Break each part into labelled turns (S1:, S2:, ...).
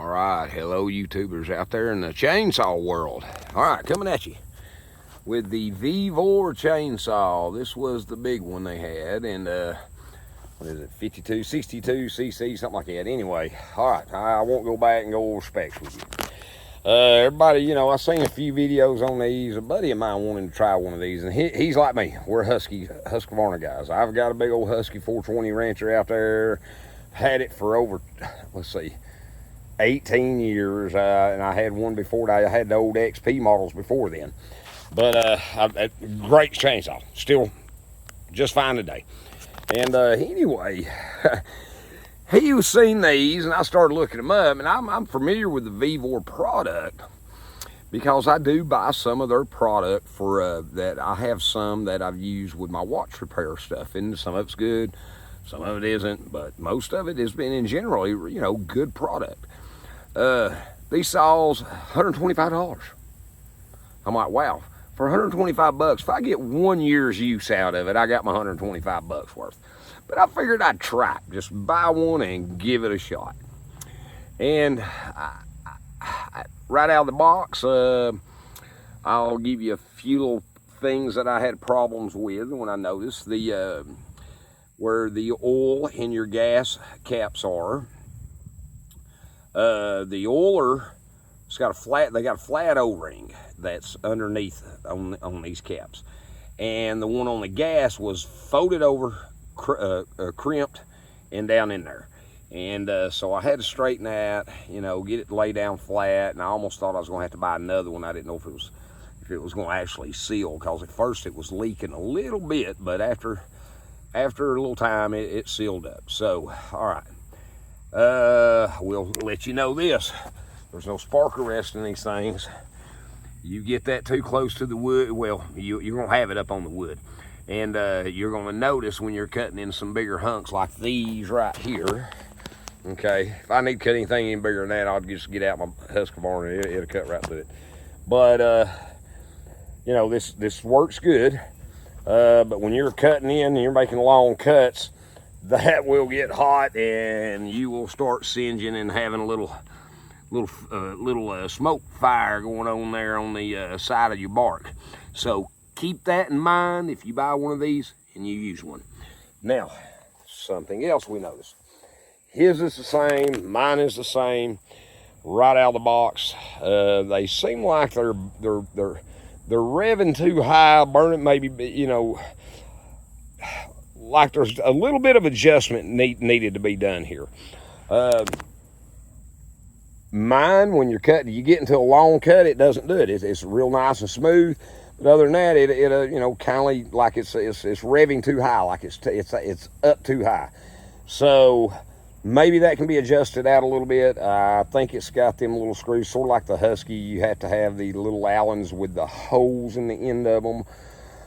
S1: right, hello YouTubers out there in the chainsaw world. All right, coming at you with the VEVOR chainsaw. This was the big one they had, and what is it, 52, 62 cc, something like that. Anyway, all right, I won't go back and go over specs with you. Everybody, you know, I've seen a few videos on these. A buddy of mine wanted to try one of these, and he's like me. We're Husqvarna guys. I've got a big old Husky 420 Rancher out there. Had it for over, let's see, 18 years, and I had one before that. I had the old XP models before then. But great chainsaw, still just fine today. And anyway, he was seeing these, and I started looking them up, and I'm familiar with the VEVOR product because I do buy some of their product for that. I have some that I've used with my watch repair stuff, and some of it's good, some of it isn't, but most of it has been, in general, you know, good product. These saws, $125. I'm like, wow, for 125 bucks, if I get 1 year's use out of it, I got my 125 bucks worth. But I figured I'd try it, just buy one and give it a shot. And right out of the box, I'll give you a few little things that I had problems with when I noticed. Where the oil in your gas caps are. The oiler, they got a flat O-ring that's underneath on these caps, and the one on the gas was folded over, crimped, and down in there. And so I had to straighten that, you know, get it laid down flat, and I almost thought I was going to have to buy another one. I didn't know if it was going to actually seal, because at first it was leaking a little bit, but after a little time, it sealed up. So, all right. We'll let you know this. There's no spark arrest in these things. You get that too close to the wood, well, you're going to have it up on the wood. And you're going to notice when you're cutting in some bigger hunks like these right here. Okay, if I need to cut anything any bigger than that, I'll just get out my Husqvarna. It'll cut right through it. But, you know, this works good. But when you're cutting in and you're making long cuts, that will get hot, and you will start singeing and having a little smoke fire going on there on the side of your bark. So keep that in mind if you buy one of these and you use one. Now, something else we noticed. His is the same, mine is the same, right out of the box. They seem like they're revving too high, burning, maybe, you know, like there's a little bit of adjustment needed to be done here. Mine, when you're cutting, you get into a long cut, it doesn't do it. It's real nice and smooth. But other than that, it you know, kind of like it's revving too high, like it's up too high. So maybe that can be adjusted out a little bit. I think it's got them little screws, sort of like the Husky. You have to have the little Allens with the holes in the end of them.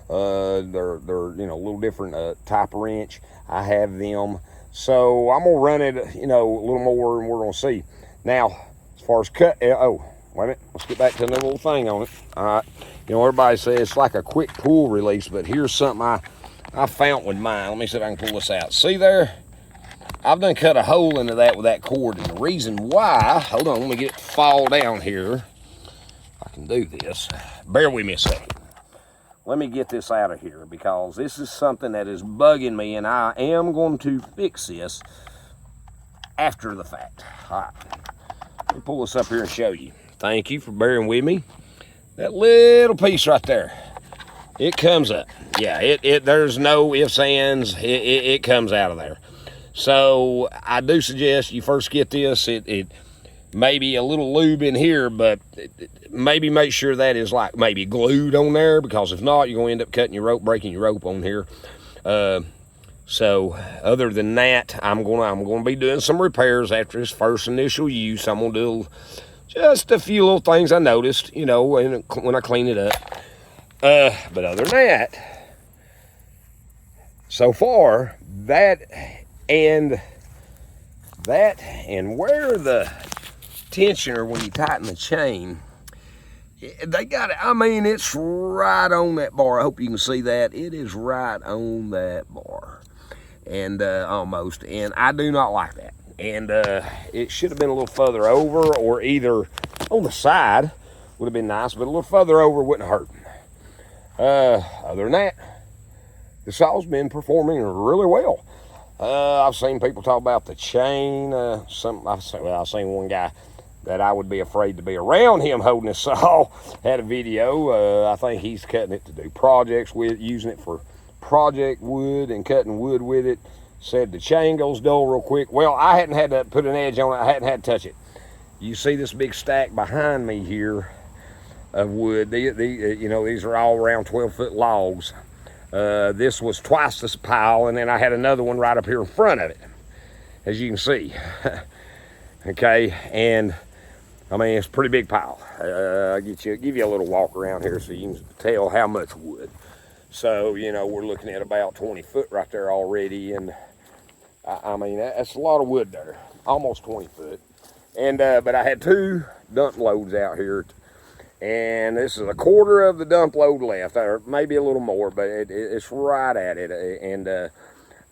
S1: They're you know, a little different type of wrench. I have them. So I'm gonna run it, you know, a little more, and we're gonna see. Now, as far as cut, oh, wait a minute, let's get back to another little thing on it. All right, you know, everybody says it's like a quick pull release, but here's something I found with mine. Let me see if I can pull this out. See there? I've done cut a hole into that with that cord, and the reason why, hold on, let me get it to fall down here. I can do this. Bear with me a second. Let me get this out of here, because this is something that is bugging me, and I am going to fix this after the fact. All right, let me pull this up here and show you. Thank you for bearing with me. That little piece right there, it comes up. Yeah, there's no ifs, ands, it comes out of there. So I do suggest you first get this. It may be a little lube in here, but maybe make sure that is like maybe glued on there, because if not, you're going to end up cutting your rope, breaking your rope on here. So other than that, I'm gonna be doing some repairs after this first initial use. I'm gonna do just a few little things I noticed, you know, when I clean it up. But other than that, so far, that and where the tensioner, when you tighten the chain, they got it. I mean, it's right on that bar. I hope you can see that. It is right on that bar, and almost. And I do not like that. And it should have been a little further over, or either on the side would have been nice, but a little further over wouldn't hurt. Other than that, the saw's been performing really well. I've seen people talk about the chain. I've seen one guy that I would be afraid to be around him holding a saw. Had a video. I think he's cutting it to do projects with, using it for project wood and cutting wood with it. Said the chain goes dull real quick. Well, I hadn't had to put an edge on it. I hadn't had to touch it. You see this big stack behind me here of wood. You know, these are all around 12-foot logs. This was twice this pile, and then I had another one right up here in front of it, as you can see. Okay, and I mean, it's a pretty big pile. I'll give you a little walk around here so you can tell how much wood. So, you know, we're looking at about 20 foot right there already, and I mean, that's a lot of wood there, almost 20 foot. And but I had 2 dump loads out here, and this is a quarter of the dump load left, or maybe a little more, but it's right at it. And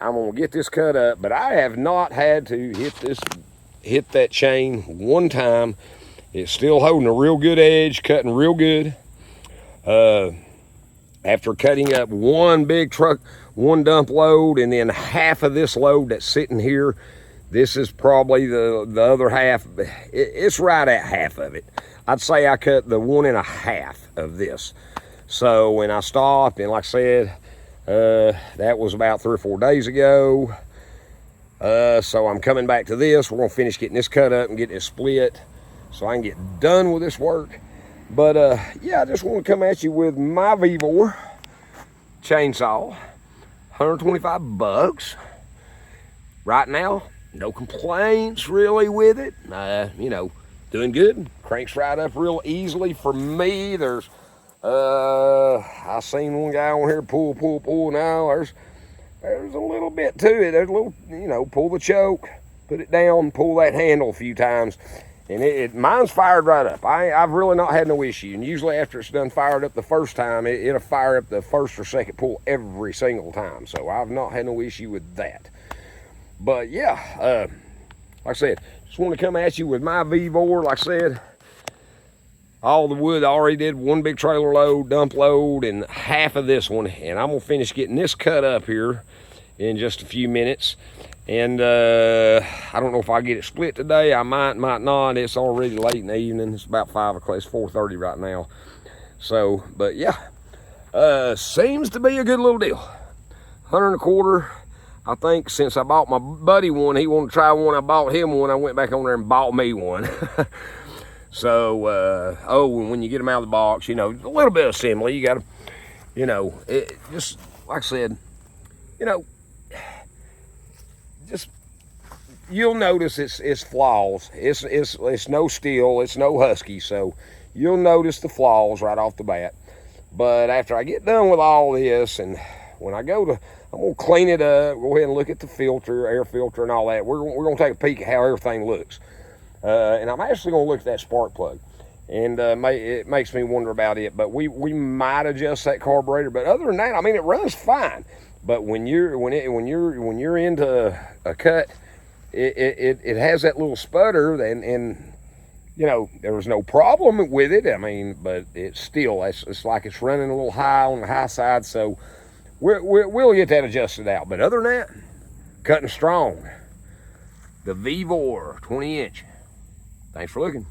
S1: I'm gonna get this cut up, but I have not had to hit that chain one time. It's still holding a real good edge, cutting real good. After cutting up one big truck, one dump load, and then half of this load that's sitting here, this is probably the other half. It's right at half of it. I'd say I cut the 1 1/2 of this. So when I stopped, and like I said, that was about 3 or 4 days ago. So I'm coming back to this. We're gonna finish getting this cut up and get this split so I can get done with this work. But yeah, I just want to come at you with my VEVOR chainsaw, 125 bucks. Right now, no complaints really with it. You know, doing good. Cranks right up real easily for me. There's, I seen one guy on here pull. Now there's a little bit to it. There's a little, you know, pull the choke, put it down, pull that handle a few times. And mine's fired right up. I've really not had no issue. And usually after it's done fired up the first time, it'll fire up the first or second pull every single time. So I've not had no issue with that. But yeah, like I said, just want to come at you with my VEVOR. Like I said, all the wood I already did, one big trailer load, dump load, and half of this one. And I'm gonna finish getting this cut up here in just a few minutes. And I don't know if I get it split today. I might not. It's already late in the evening. It's about 5 o'clock. It's 4:30 right now. So, but yeah, seems to be a good little deal. 125. I think since I bought my buddy one, he wanted to try one. I bought him one. I went back on there and bought me one. So, oh, when you get them out of the box, you know, a little bit of assembly. You got to, you know, just like I said, you know, just you'll notice it's flaws. It's no steel, it's no husky, so you'll notice the flaws right off the bat. But after I get done with all this, and when I go to, I'm gonna clean it up, go ahead and look at the filter, air filter, and all that. We're gonna take a peek at how everything looks, and I'm actually gonna look at that spark plug, and it makes me wonder about it. But we might adjust that carburetor. But other than that, I mean, it runs fine. But when you're into a cut, it has that little sputter, and you know, there was no problem with it. I mean, but it's still, it's like it's running a little high on the high side. So we'll get that adjusted out. But other than that, cutting strong. The VEVOR 20-inch. Thanks for looking.